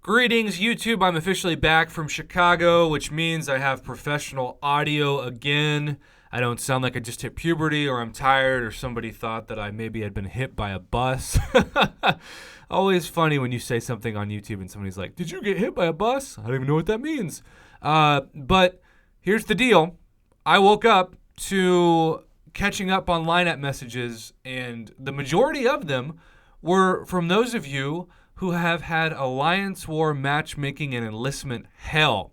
Greetings, YouTube. I'm officially back from Chicago, which means I have professional audio again. I don't sound like I just hit puberty or I'm tired or somebody thought that I maybe had been hit by a bus. Always funny when you say something on YouTube and somebody's like, "Did you get hit by a bus?" I don't even know what that means. But here's the deal. I woke up to catching up on lineup messages, and the majority of them were from those of you who have had Alliance War matchmaking and enlistment hell.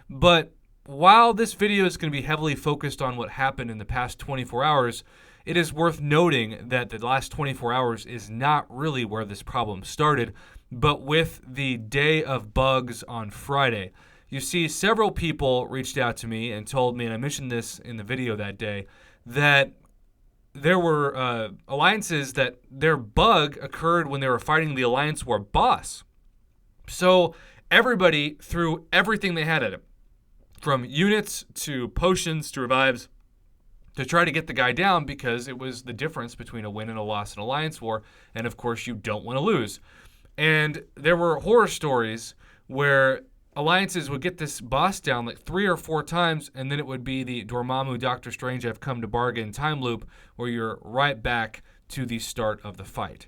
But while this video is going to be heavily focused on what happened in the past 24 hours, it is worth noting that the last 24 hours is not really where this problem started, but with the day of bugs on Friday. You see, several people reached out to me and told me, and I mentioned this in the video that day, that there were alliances that their bug occurred when they were fighting the Alliance War boss. So everybody threw everything they had at him, from units to potions to revives, to try to get the guy down because it was the difference between a win and a loss in Alliance War, and of course you don't want to lose. And there were horror stories where alliances would get this boss down like 3 or 4 times, and then it would be the Dormammu Doctor Strange I've come to bargain time loop where you're right back to the start of the fight.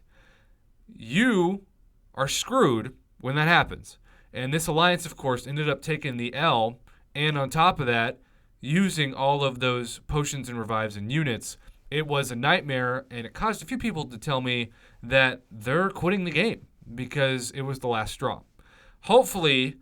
You are screwed when that happens. And this alliance, of course, ended up taking the L, and on top of that, using all of those potions and revives and units. It was a nightmare, and it caused a few people to tell me that they're quitting the game because it was the last straw. Hopefully,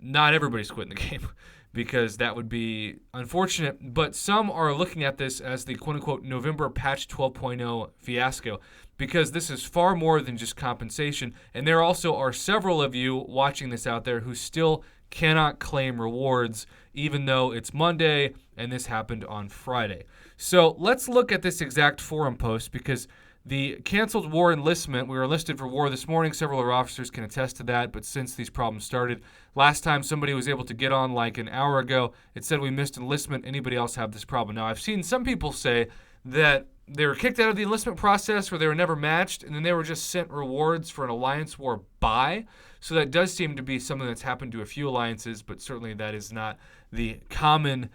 not everybody's quitting the game because that would be unfortunate, but some are looking at this as the quote-unquote November patch 12.0 fiasco because this is far more than just compensation, and there also are several of you watching this out there who still cannot claim rewards even though it's Monday and this happened on Friday. So let's look at this exact forum post because the canceled war enlistment, we were enlisted for war this morning. Several of our officers can attest to that, but since these problems started, last time somebody was able to get on like an hour ago, it said we missed enlistment. Anybody else have this problem? Now, I've seen some people say that they were kicked out of the enlistment process or they were never matched, and then they were just sent rewards for an Alliance War buy. So that does seem to be something that's happened to a few alliances, but certainly that is not the common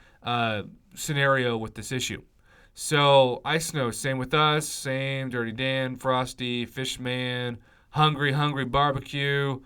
scenario with this issue. So, Ice Snow, same with us, same, Dirty Dan, Frosty, Fishman, Hungry Barbecue.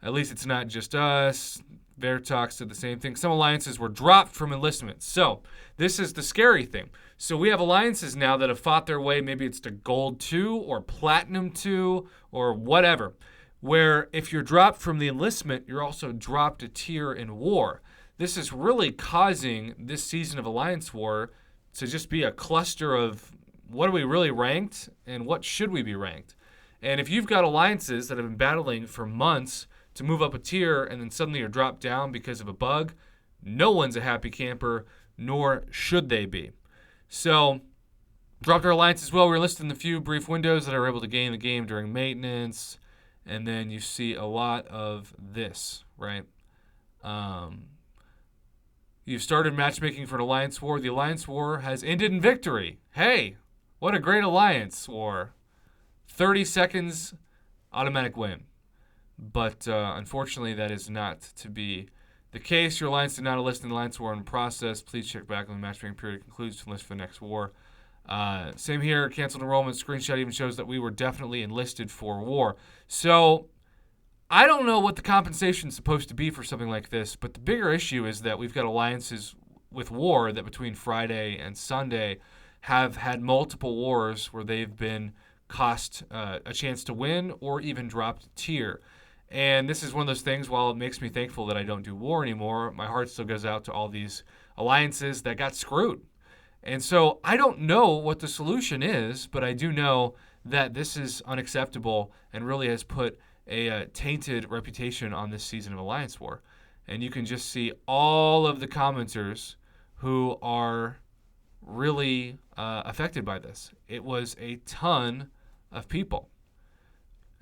At least it's not just us. Vertox did the same thing. Some alliances were dropped from enlistment. So, this is the scary thing. So, we have alliances now that have fought their way, maybe it's to Gold 2 or Platinum 2 or whatever, where if you're dropped from the enlistment, you're also dropped a tier in war. This is really causing this season of Alliance War to just be a cluster of what are we really ranked and what should we be ranked. And if you've got alliances that have been battling for months to move up a tier and then suddenly you're dropped down because of a bug, no one's a happy camper, nor should they be. So, dropped our alliance as well. We were listed in the few brief windows that are able to gain the game during maintenance. And then you see a lot of this, right? You've started matchmaking for an Alliance War. The Alliance War has ended in victory. Hey, what a great Alliance War. 30 seconds, automatic win. But unfortunately, that is not to be the case. Your alliance did not enlist in the Alliance War in process. Please check back when the matchmaking period concludes to enlist for the next war. Same here. Canceled enrollment. Screenshot even shows that we were definitely enlisted for war. So I don't know what the compensation is supposed to be for something like this, but the bigger issue is that we've got alliances with war that between Friday and Sunday have had multiple wars where they've been cost a chance to win or even dropped a tier. And this is one of those things, while it makes me thankful that I don't do war anymore, my heart still goes out to all these alliances that got screwed. And so I don't know what the solution is, but I do know that this is unacceptable and really has put a tainted reputation on this season of Alliance War. And you can just see all of the commenters who are really affected by this. It was a ton of people.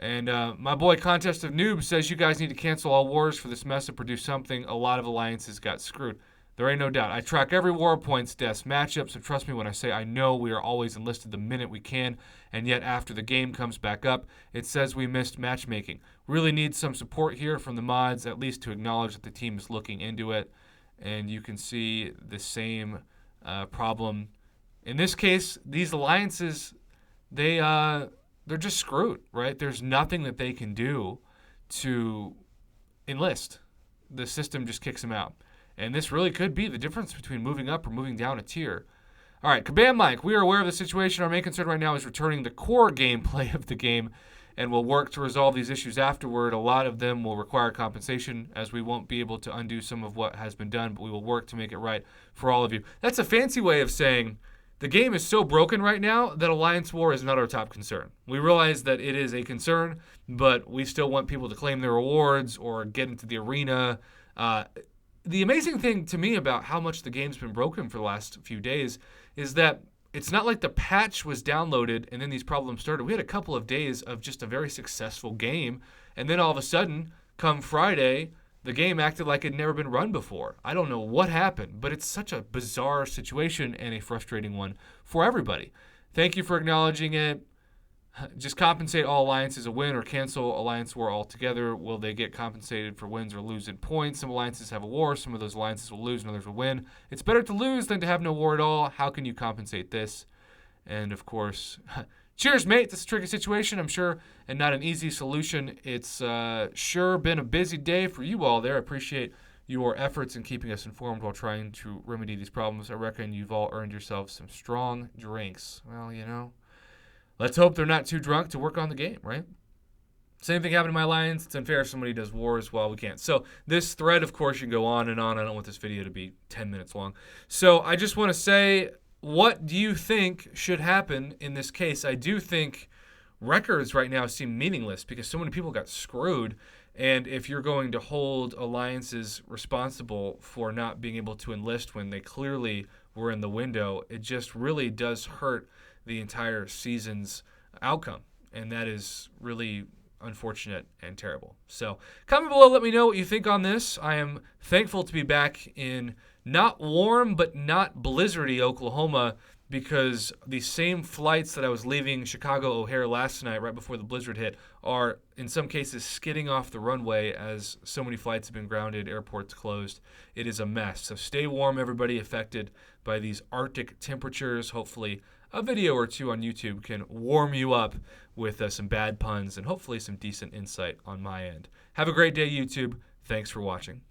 And my boy Contest of Noobs says you guys need to cancel all wars for this mess and produce something. A lot of alliances got screwed. There ain't no doubt. I track every War Points desk matchup, so trust me when I say I know we are always enlisted the minute we can, and yet after the game comes back up, it says we missed matchmaking. Really need some support here from the mods, at least to acknowledge that the team is looking into it, and you can see the same problem. In this case, these alliances, they're just screwed, right? There's nothing that they can do to enlist. The system just kicks them out. And this really could be the difference between moving up or moving down a tier. All right, Kabam Mike, we are aware of the situation. Our main concern right now is returning the core gameplay of the game, and we'll work to resolve these issues afterward. A lot of them will require compensation, as we won't be able to undo some of what has been done, but we will work to make it right for all of you. That's a fancy way of saying the game is so broken right now that Alliance War is not our top concern. We realize that it is a concern, but we still want people to claim their rewards or get into the arena. The amazing thing to me about how much the game's been broken for the last few days is that it's not like the patch was downloaded and then these problems started. We had a couple of days of just a very successful game, and then all of a sudden, come Friday, the game acted like it had never been run before. I don't know what happened, but it's such a bizarre situation and a frustrating one for everybody. Thank you for acknowledging it. Just compensate all alliances a win or cancel Alliance War altogether. Will they get compensated for wins or lose in points? Some alliances have a war. Some of those alliances will lose and others will win. It's better to lose than to have no war at all. How can you compensate this? And, of course, cheers, mate. This is a tricky situation, I'm sure, and not an easy solution. It's sure been a busy day for you all there. I appreciate your efforts in keeping us informed while trying to remedy these problems. I reckon you've all earned yourselves some strong drinks. Well, you know, let's hope they're not too drunk to work on the game, right? Same thing happened to my alliance. It's unfair if somebody does wars while we can't. So this thread, of course, you can go on and on. I don't want this video to be 10 minutes long. So I just want to say, what do you think should happen in this case? I do think records right now seem meaningless because so many people got screwed. And if you're going to hold alliances responsible for not being able to enlist when they clearly were in the window, it just really does hurt the entire season's outcome. And that is really unfortunate and terrible. So comment below, let me know what you think on this. I am thankful to be back in not warm but not blizzardy Oklahoma, because the same flights that I was leaving Chicago O'Hare last night right before the blizzard hit are in some cases skidding off the runway as so many flights have been grounded, airports closed. It is a mess. So stay warm, everybody affected by these Arctic temperatures. Hopefully a video or two on YouTube can warm you up with some bad puns and hopefully some decent insight on my end. Have a great day, YouTube. Thanks for watching.